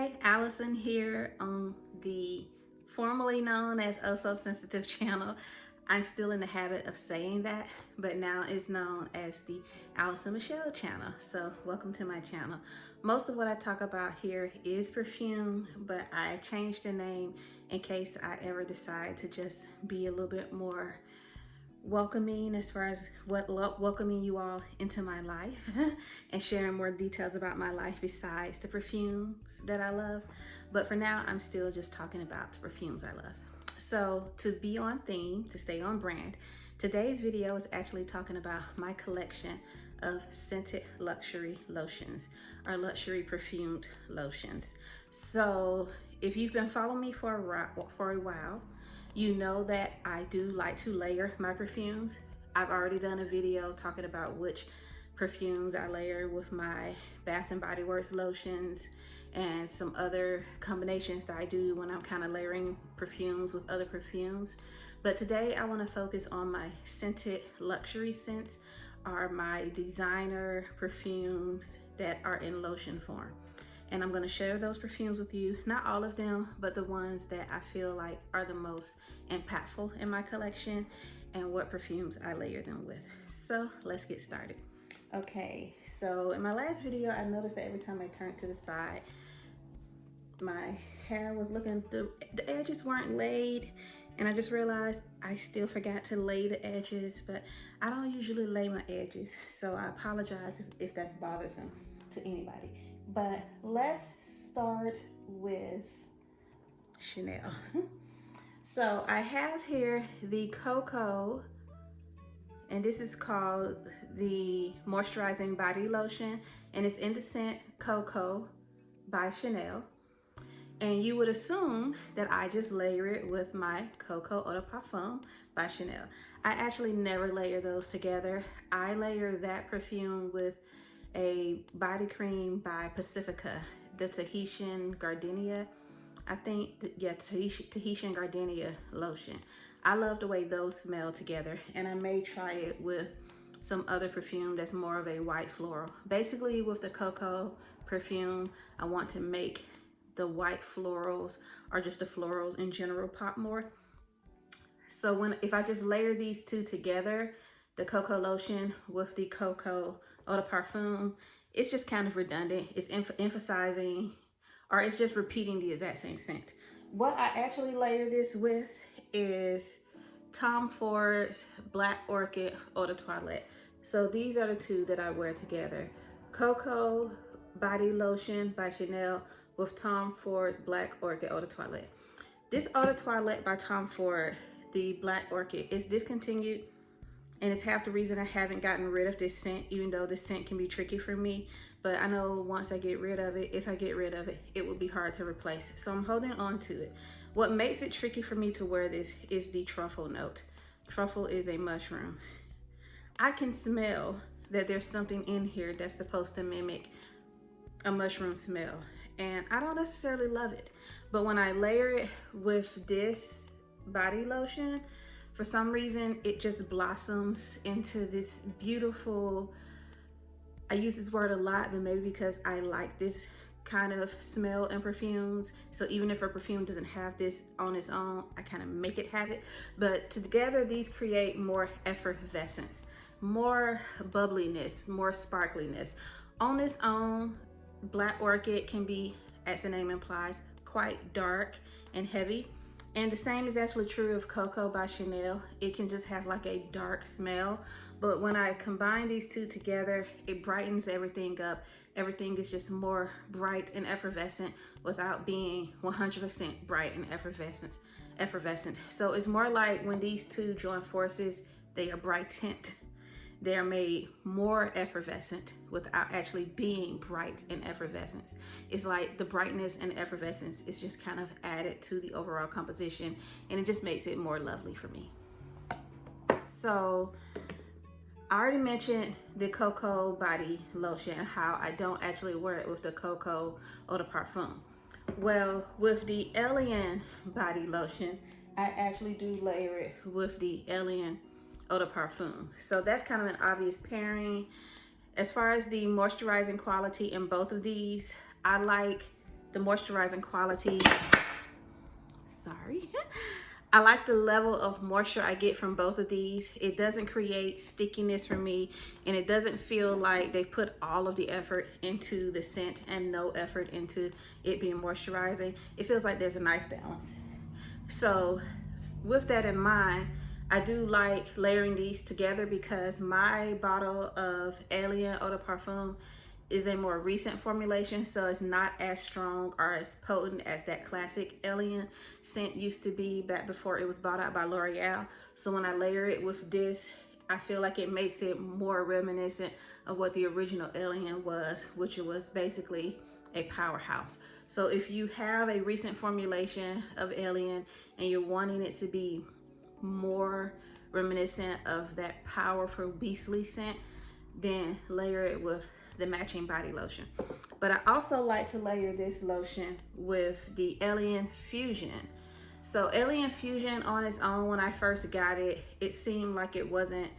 Hi, Allison here on the formerly known as Oh So Sensitive channel. I'm still in the habit of saying that, but now it's known as the Allison Michelle channel. So welcome to my channel. Most of what I talk about here is perfume, but I changed the name in case I ever decide to just be a little bit more welcoming as far as welcoming you all into my life and sharing more details about my life besides the perfumes that I love. But for now, I'm still just talking about the perfumes I love. So to be on theme, to stay on brand, today's video is actually talking about my collection of scented luxury lotions or luxury perfumed lotions. So if you've been following me for a while, you know that I do like to layer my perfumes. I've already done a video talking about which perfumes I layer with my Bath and Body Works lotions and some other combinations that I do when I'm kind of layering perfumes with other perfumes. But today I want to focus on my scented luxury scents or my designer perfumes that are in lotion form. And I'm going to share those perfumes with you, not all of them, but the ones that I feel like are the most impactful in my collection and what perfumes I layer them with. So let's get started. Okay, so in my last video, I noticed that every time I turned to the side, my hair was looking, the edges weren't laid, and I just realized I still forgot to lay the edges, but I don't usually lay my edges, so I apologize if that's bothersome to anybody. But let's start with Chanel. So I have here the Coco, and this is called the Moisturizing Body Lotion, and it's in the scent Coco by Chanel. And you would assume that I just layer it with my Coco Eau de Parfum by Chanel. I actually never layer those together. I layer that perfume with a body cream by Pacifica, the Tahitian Gardenia. I think, yeah, Tahitian Gardenia lotion. I love the way those smell together, and I may try it with some other perfume that's more of a white floral. Basically, with the Coco perfume, I want to make the white florals or just the florals in general pop more. So if I just layer these two together, the Coco lotion with the Coco Eau de Parfum, it's just kind of redundant. It's emphasizing, or it's just repeating the exact same scent. What I actually layer this with is Tom Ford's Black Orchid Eau de Toilette. So these are the two that I wear together. Coco Body Lotion by Chanel with Tom Ford's Black Orchid Eau de Toilette. This Eau de Toilette by Tom Ford, the Black Orchid, is discontinued. And it's half the reason I haven't gotten rid of this scent, even though this scent can be tricky for me. But I know once I get rid of it, if I get rid of it, it will be hard to replace. So I'm holding on to it. What makes it tricky for me to wear this is the truffle note. Truffle is a mushroom. I can smell that there's something in here that's supposed to mimic a mushroom smell. And I don't necessarily love it. But when I layer it with this body lotion, for some reason, it just blossoms into this beautiful, I use this word a lot, but maybe because I like this kind of smell in perfumes. So even if a perfume doesn't have this on its own, I kind of make it have it. But together, these create more effervescence, more bubbliness, more sparkliness. On its own, Black Orchid can be, as the name implies, quite dark and heavy. And the same is actually true of Coco by Chanel. It can just have like a dark smell. But when I combine these two together, it brightens everything up. Everything is just more bright and effervescent without being 100% bright and effervescent. So it's more like when these two join forces, they are bright tint. They are made more effervescent without actually being bright and effervescent. It's like the brightness and effervescence is just kind of added to the overall composition, and it just makes it more lovely for me. So I already mentioned the Coco body lotion and how I don't actually wear it with the Coco Eau de Parfum. Well, with the Alien body lotion, I actually do layer it with the Alien Eau de Parfum. So that's kind of an obvious pairing. As far as the moisturizing quality in both of these, I like the moisturizing quality. Sorry. I like the level of moisture I get from both of these. It doesn't create stickiness for me, and it doesn't feel like they put all of the effort into the scent and no effort into it being moisturizing. It feels like there's a nice balance. So with that in mind, I do like layering these together because my bottle of Alien Eau de Parfum is a more recent formulation, so it's not as strong or as potent as that classic Alien scent used to be back before it was bought out by L'Oreal. So when I layer it with this, I feel like it makes it more reminiscent of what the original Alien was, which was basically a powerhouse. So if you have a recent formulation of Alien and you're wanting it to be more reminiscent of that powerful beastly scent, then layer it with the matching body lotion. But I also like to layer this lotion with the Alien Fusion. So Alien Fusion on its own, when I first got it, it seemed like it wasn't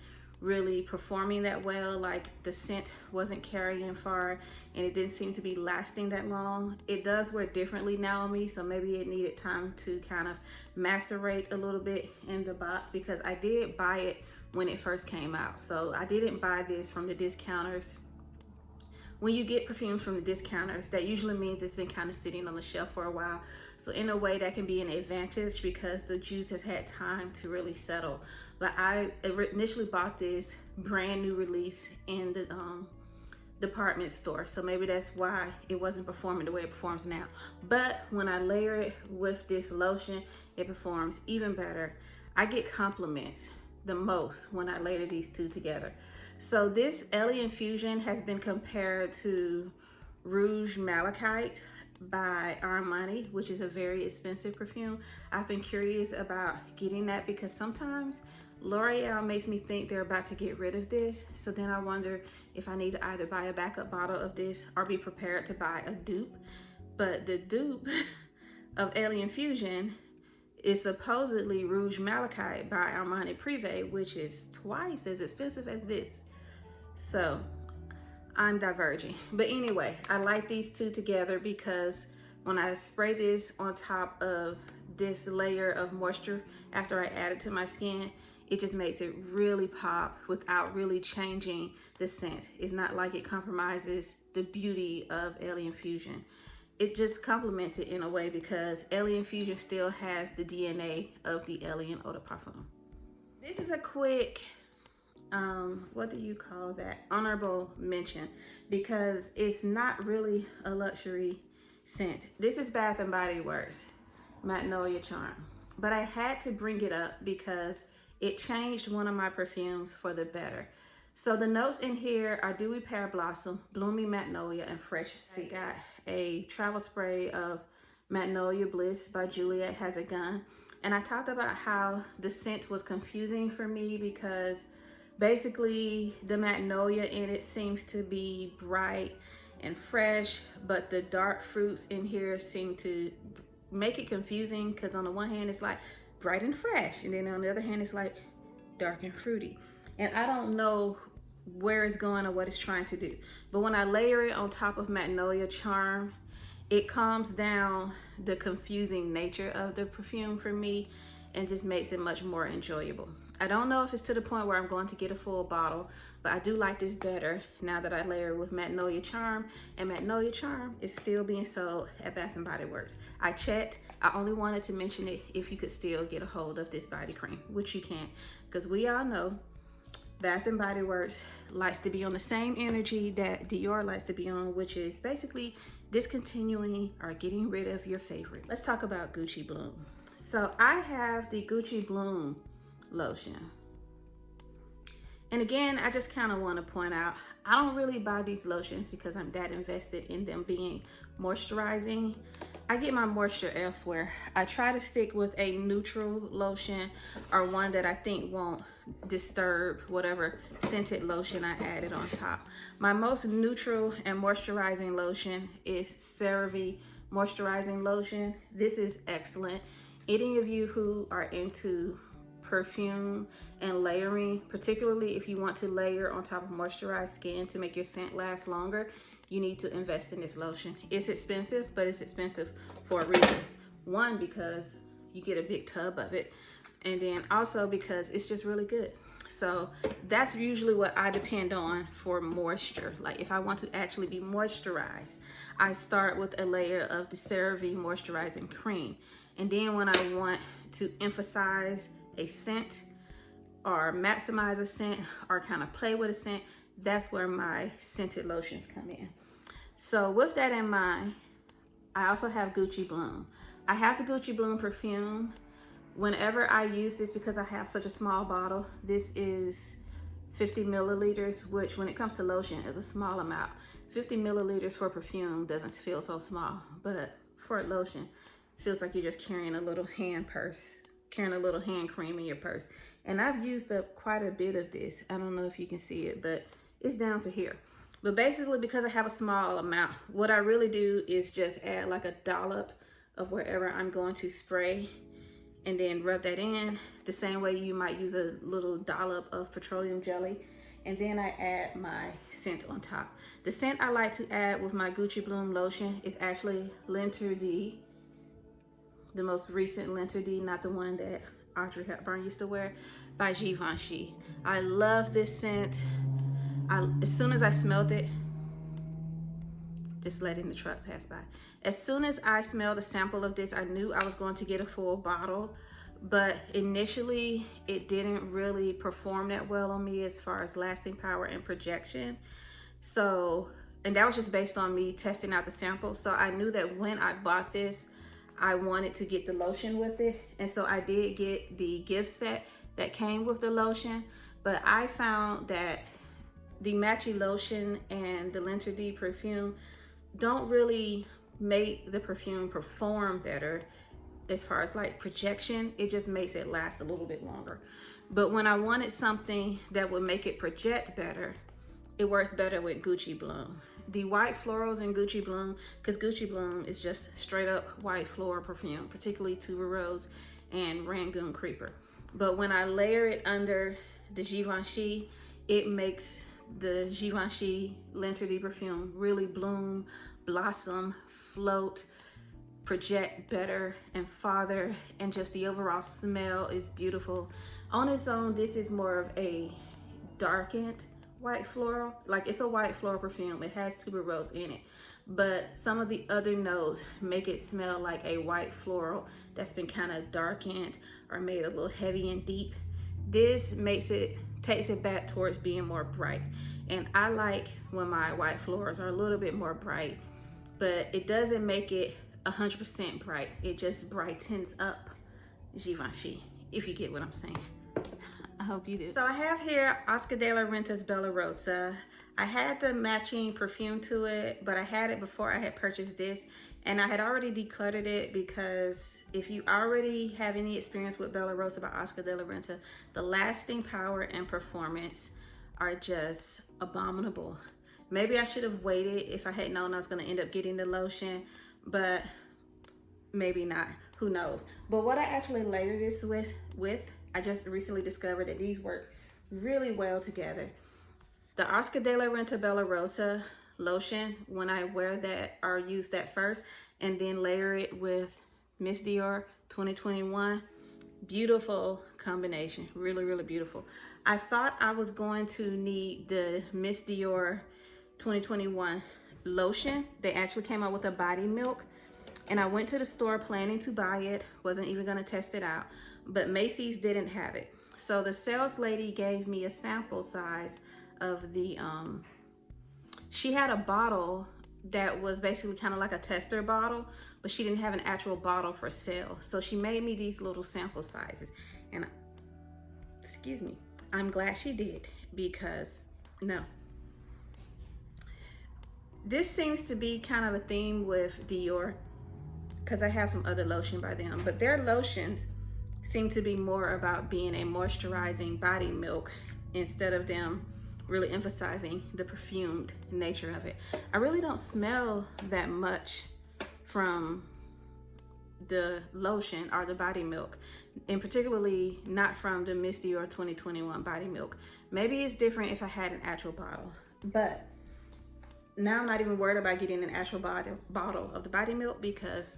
really performing that well, like the scent wasn't carrying far and it didn't seem to be lasting that long. It does wear differently now on me, so maybe it needed time to kind of macerate a little bit in the box, because I did buy it when it first came out. So I didn't buy this from the discounters. When you get perfumes from the discounters, that usually means it's been kind of sitting on the shelf for a while. So in a way that can be an advantage because the juice has had time to really settle. But I initially bought this brand new release in the department store. So maybe that's why it wasn't performing the way it performs now. But when I layer it with this lotion, it performs even better. I get compliments the most when I layer these two together. So this Alien Fusion has been compared to Rouge Malachite by Armani, which is a very expensive perfume. I've been curious about getting that because sometimes L'Oreal makes me think they're about to get rid of this. So then I wonder if I need to either buy a backup bottle of this or be prepared to buy a dupe. But the dupe of Alien Fusion is supposedly Rouge Malachite by Armani Privé, which is twice as expensive as this. So I'm diverging. But anyway, I like these two together because when I spray this on top of this layer of moisture after I add it to my skin, it just makes it really pop without really changing the scent. It's not like it compromises the beauty of Alien Fusion. It just complements it in a way because Alien Fusion still has the DNA of the Alien Eau de Parfum. This is a quick, what do you call that? Honorable mention, because it's not really a luxury scent. This is Bath & Body Works Magnolia Charm, but I had to bring it up because it changed one of my perfumes for the better. So the notes in here are Dewy Pear Blossom, Bloomy Magnolia, and Fresh Sea. I got a travel spray of Magnolia Bliss by Juliet Has a Gun. And I talked about how the scent was confusing for me because basically the magnolia in it seems to be bright and fresh, but the dark fruits in here seem to make it confusing because on the one hand it's like bright and fresh, and then on the other hand it's like dark and fruity. And I don't know where it's going or what it's trying to do. But when I layer it on top of Magnolia Charm, it calms down the confusing nature of the perfume for me and just makes it much more enjoyable. I don't know if it's to the point where I'm going to get a full bottle, but I do like this better now that I layer it with Magnolia Charm, and Magnolia Charm is still being sold at Bath & Body Works. I checked. I only wanted to mention it if you could still get a hold of this body cream, which you can, because we all know Bath & Body Works likes to be on the same energy that Dior likes to be on, which is basically discontinuing or getting rid of your favorite. Let's talk about Gucci Bloom. So I have the Gucci Bloom lotion. And again, I just kind of want to point out, I don't really buy these lotions because I'm that invested in them being moisturizing. I get my moisture elsewhere. I try to stick with a neutral lotion or one that I think won't disturb whatever scented lotion I added on top. My most neutral and moisturizing lotion is CeraVe Moisturizing Lotion. This is excellent. Any of you who are into perfume and layering, particularly if you want to layer on top of moisturized skin to make your scent last longer, you need to invest in this lotion. It's expensive, but it's expensive for a reason. One, because you get a big tub of it, and then also because it's just really good. So that's usually what I depend on for moisture. Like if I want to actually be moisturized, I start with a layer of the CeraVe moisturizing cream. And then when I want to emphasize a scent or maximize a scent or kind of play with a scent, that's where my scented lotions come in. So with that in mind, I also have Gucci Bloom. I have the Gucci Bloom perfume. Whenever I use this, because I have such a small bottle, this is 50 milliliters, which when it comes to lotion is a small amount. 50 milliliters for perfume doesn't feel so small, but for lotion, it feels like you're just carrying a little hand purse, carrying a little hand cream in your purse. And I've used up quite a bit of this. I don't know if you can see it, but it's down to here. But basically, because I have a small amount, what I really do is just add like a dollop of wherever I'm going to spray, and then rub that in the same way you might use a little dollop of petroleum jelly. And then I add my scent on top. The scent I like to add with my Gucci Bloom lotion is actually L'Interdit, the most recent L'Interdit, not the one that Audrey Hepburn used to wear, by Givenchy. I love this scent. As soon as I smelled it, just letting the truck pass by. As soon as I smelled a sample of this, I knew I was going to get a full bottle, but initially it didn't really perform that well on me as far as lasting power and projection. So, and that was just based on me testing out the sample. So I knew that when I bought this, I wanted to get the lotion with it. And so I did get the gift set that came with the lotion, but I found that the matchy lotion and the L'Interdit perfume don't really make the perfume perform better as far as like projection. It just makes it last a little bit longer. But when I wanted something that would make it project better, it works better with Gucci Bloom. The white florals in Gucci Bloom, because Gucci Bloom is just straight up white floral perfume, particularly Tuberose and Rangoon Creeper. But when I layer it under the Givenchy, it makes the Givenchy L'Interdit perfume really bloom, blossom, float, project better and farther, and just the overall smell is beautiful. On its own, this is more of a darkened white floral. Like, it's a white floral perfume. It has tuberose in it, but some of the other notes make it smell like a white floral that's been kind of darkened or made a little heavy and deep. This takes it back towards being more bright. And I like when my white florals are a little bit more bright, but it doesn't make it 100% bright. It just brightens up Givenchy, if you get what I'm saying. I hope you do. So I have here Oscar de la Renta's Bella Rosa. I had the matching perfume to it, but I had it before I had purchased this, and I had already decluttered it because if you already have any experience with Bella Rosa by Oscar de la Renta, the lasting power and performance are just abominable. Maybe I should have waited if I had known I was going to end up getting the lotion, but maybe not. Who knows? But what I actually layered this with, I just recently discovered that these work really well together. The Oscar de la Renta Bella Rosa lotion, when I wear that or use that first and then layer it with Miss Dior 2021, beautiful combination. Really, really beautiful. I thought I was going to need the Miss Dior 2021 lotion. They actually came out with a body milk, and I went to the store planning to buy it. Wasn't even going to test it out, but Macy's didn't have it. So the sales lady gave me a sample size of the she had a bottle that was basically kind of like a tester bottle, but she didn't have an actual bottle for sale. So she made me these little sample sizes, and excuse me, I'm glad she did, because no, this seems to be kind of a theme with Dior, because I have some other lotion by them, but their lotions seem to be more about being a moisturizing body milk instead of them really emphasizing the perfumed nature of it. I really don't smell that much from the lotion or the body milk, and particularly not from the Miss Dior 2021 body milk. Maybe it's different if I had an actual bottle, but Now I'm not even worried about getting an actual bottle of the body milk because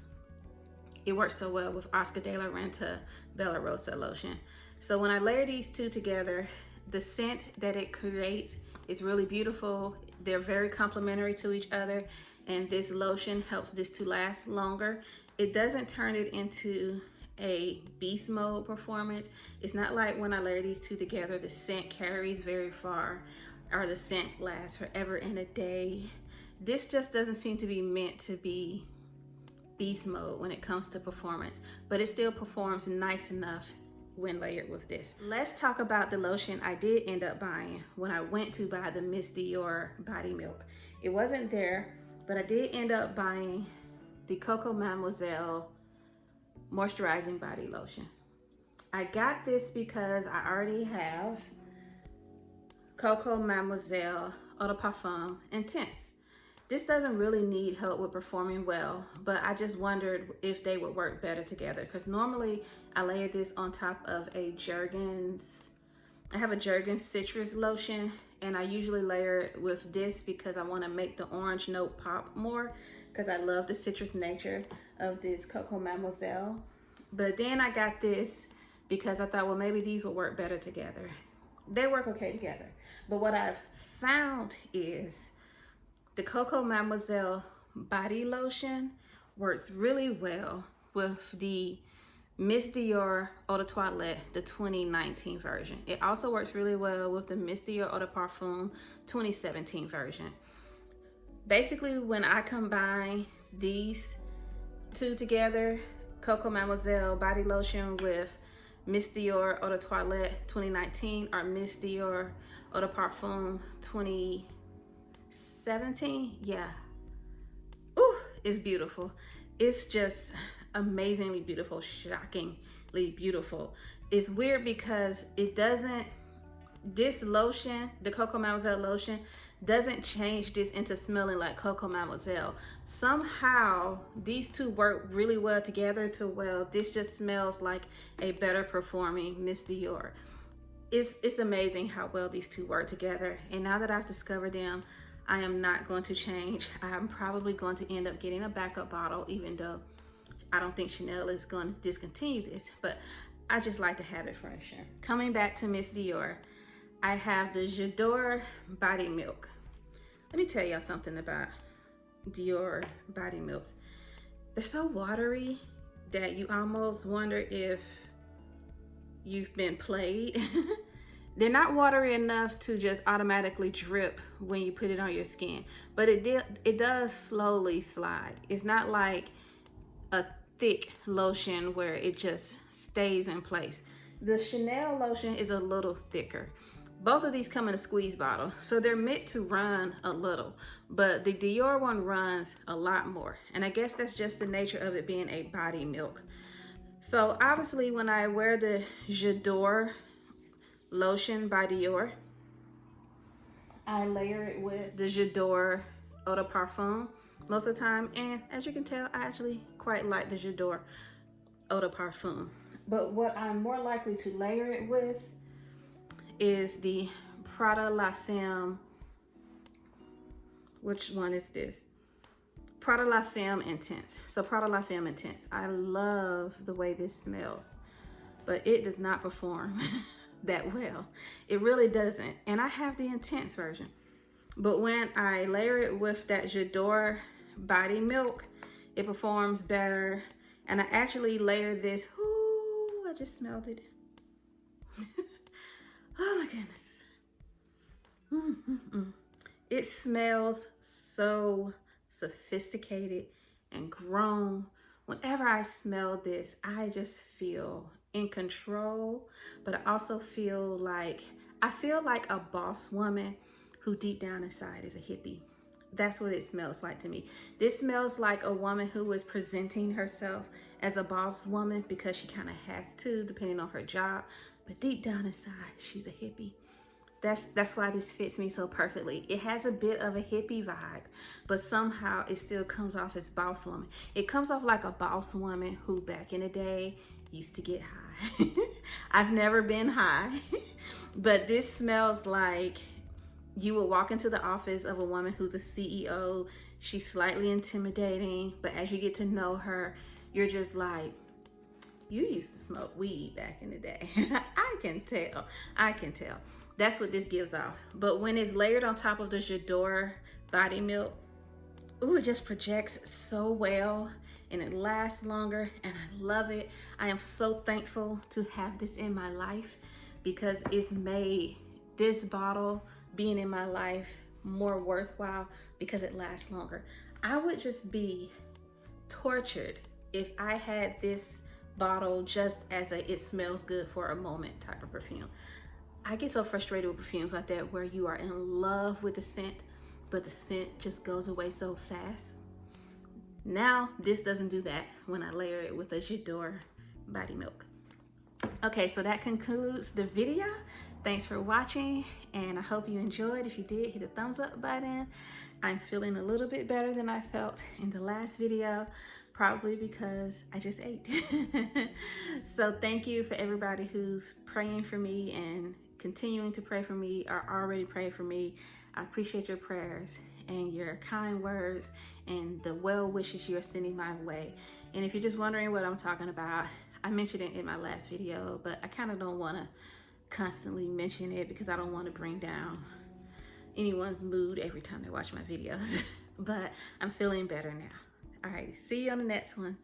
it works so well with Oscar de la Renta Bella Rosa lotion. So when I layer these two together, the scent that it creates is really beautiful. They're very complementary to each other, and this lotion helps this to last longer. It doesn't turn it into a beast mode performance. It's not like when I layer these two together, the scent carries very far or the scent lasts forever and a day. This just doesn't seem to be meant to be beast mode when it comes to performance, but it still performs nice enough when layered with this. Let's talk about the lotion I did end up buying when I went to buy the Miss Dior body milk. It wasn't there, but I did end up buying the Coco Mademoiselle moisturizing body lotion. I got this because I already have Coco Mademoiselle Eau de Parfum Intense. This doesn't really need help with performing well, but I just wondered if they would work better together, because normally I layer this on top of a Jergens. I have a Jergens citrus lotion, and I usually layer it with this because I want to make the orange note pop more, because I love the citrus nature of this Coco Mademoiselle. But then I got this because I thought, well, maybe these will work better together. They work okay together. But what I've found is the Coco Mademoiselle body lotion works really well with the Miss Dior Eau de Toilette, the 2019 version. It also works really well with the Miss Dior Eau de Parfum 2017 version. Basically, when I combine these two together, Coco Mademoiselle body lotion with Miss Dior Eau de Toilette 2019 or Miss Dior Eau de Parfum 2017, yeah. Ooh, it's beautiful. It's just amazingly beautiful, shockingly beautiful. It's weird because it doesn't, this lotion, the Coco Mademoiselle lotion, doesn't change this into smelling like Coco Mademoiselle. Somehow these two work really well together to, well, this just smells like a better performing Miss Dior. It's amazing how well these two work together. And now that I've discovered them, I am not going to change. I'm probably going to end up getting a backup bottle, even though I don't think Chanel is going to discontinue this, but I just like to have it for insurance. Coming back to Miss Dior, I have the J'adore body milk. Let me tell y'all something about Dior body milks. They're so watery that you almost wonder if you've been played. They're not watery enough to just automatically drip when you put it on your skin, but it does slowly slide. It's not like a thick lotion where it just stays in place. The Chanel lotion is a little thicker. Both of these come in a squeeze bottle, so they're meant to run a little, but the Dior one runs a lot more. And I guess that's just the nature of it being a body milk. So obviously when I wear the J'adore lotion by Dior, I layer it with the J'adore Eau de Parfum most of the time, and as you can tell, I actually quite like the J'adore Eau de Parfum. But what I'm more likely to layer it with is the Prada La Femme. Which one is this? Prada La Femme Intense. So Prada La Femme Intense. I love the way this smells, but it does not perform that well. It really doesn't. And I have the Intense version. But when I layer it with that J'adore body milk, it performs better. And I actually layer this. Ooh, I just smelled it. Oh my goodness. It smells so sophisticated and grown. Whenever I smell this, I just feel in control, but I also feel like a boss woman who deep down inside is a hippie. That's what it smells like to me. This smells like a woman who is presenting herself as a boss woman because she kind of has to, depending on her job. But deep down inside, she's a hippie. That's why this fits me so perfectly. It has a bit of a hippie vibe, but somehow it still comes off as boss woman. It comes off like a boss woman who back in the day used to get high. I've never been high, but this smells like You will walk into the office of a woman who's a CEO. She's slightly intimidating, but as you get to know her, you're just like, you used to smoke weed back in the day. I can tell. I can tell. That's what this gives off. But when it's layered on top of the Dior body milk, ooh, it just projects so well and it lasts longer and I love it. I am so thankful to have this in my life because it's made this bottle being in my life more worthwhile because it lasts longer. I would just be tortured if I had this bottle just as a it smells good for a moment type of perfume. I get so frustrated with perfumes like that where you are in love with the scent, but the scent just goes away so fast. Now, this doesn't do that when I layer it with a Dior body milk. Okay, so that concludes the video. Thanks for watching, and I hope you enjoyed. If you did, hit the thumbs up button. I'm feeling a little bit better than I felt in the last video, probably because I just ate. So thank you for everybody who's praying for me and continuing to pray for me or already prayed for me. I appreciate your prayers and your kind words and the well wishes you're sending my way. And if you're just wondering what I'm talking about, I mentioned it in my last video, but I kind of don't want to constantly mention it because I don't want to bring down anyone's mood every time they watch my videos. But I'm feeling better now. All right, see you on the next one.